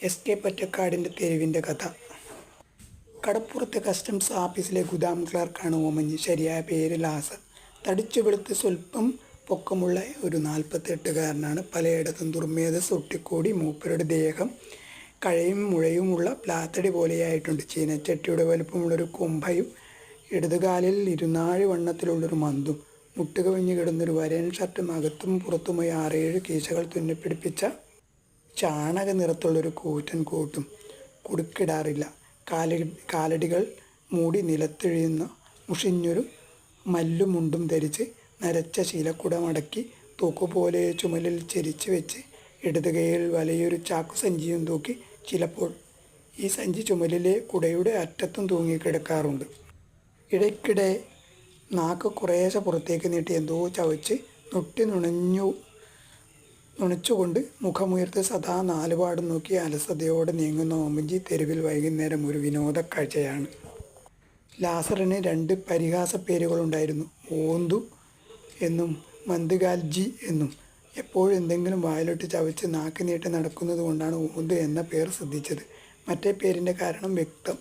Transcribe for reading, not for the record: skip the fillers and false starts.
S K പൊറ്റക്കാടിൻ്റെ തെരുവിൻ്റെ കഥ. കടപ്പുറത്തെ customs ഓഫീസിലെ ഗുദാം ക്ലർക്കാണ് ഓമഞ്ഞ്. ശരിയായ പേര് ലാസർ. തടിച്ചു വെളുത്ത് സ്വല്പം പൊക്കമുള്ള ഒരു 48കാരനാണ്. പലയിടത്തും ദുർമേധസ് ഒട്ടിക്കൂടി. മൂപ്പരുടെ ദേഹം കഴയും മുഴയുമുള്ള പ്ലാത്തടി പോലെയായിട്ടുണ്ട്. ചീനച്ചട്ടിയുടെ വലുപ്പമുള്ളൊരു കൊമ്പയും ഇടതുകാലിൽ ഇരുനാഴി വണ്ണത്തിലുള്ളൊരു മന്തും മുട്ടുകവിഞ്ഞ് കിടന്നൊരു വരയൻ ഷർട്ടും അകത്തും പുറത്തുമായി 6-7 കീശകൾ തുന്നിപ്പിടിപ്പിച്ച ചാണക നിറത്തുള്ളൊരു കൂറ്റൻ കോട്ടും. കുടുക്കിടാറില്ല. കാലടികൾ മൂടി നിലത്തിഴിയുന്ന മുഷിഞ്ഞൊരു മല്ലുമുണ്ടും ധരിച്ച് നരച്ച ശീലക്കുട മടക്കി തൂക്കുപോലെ ചുമലിൽ ചെരിച്ച് വെച്ച് ഇടത് കൈയിൽ വലിയൊരു ചാക്കുസഞ്ചിയും തൂക്കി ചിലപ്പോൾ ഈ സഞ്ചി ചുമലിലെ കുടയുടെ അറ്റത്തും തൂങ്ങിക്കിടക്കാറുണ്ട്. ഇടയ്ക്കിടെ നാക്ക് കുറേശ്ശെ പുറത്തേക്ക് നീട്ടി എന്തോ ചവച്ച് നുണച്ചുകൊണ്ട് മുഖമുയർത്ത് സദാ നാലുപാടും നോക്കി അലസതയോടെ നീങ്ങുന്ന ഓമഞ്ചി തെരുവിൽ വൈകുന്നേരം ഒരു വിനോദ കാഴ്ചയാണ്. ലാസറിന് 2 പരിഹാസ പേരുകളുണ്ടായിരുന്നു. ഓന്തു എന്നും മന്ദുകാൽജി എന്നും. എപ്പോഴും എന്തെങ്കിലും വായിലിട്ട് ചവച്ച് നാക്ക് നീട്ടി നടക്കുന്നത് കൊണ്ടാണ് ഓന്തു എന്ന പേർ ശ്രദ്ധിച്ചത്. മറ്റേ പേരിൻ്റെ കാരണം വ്യക്തം.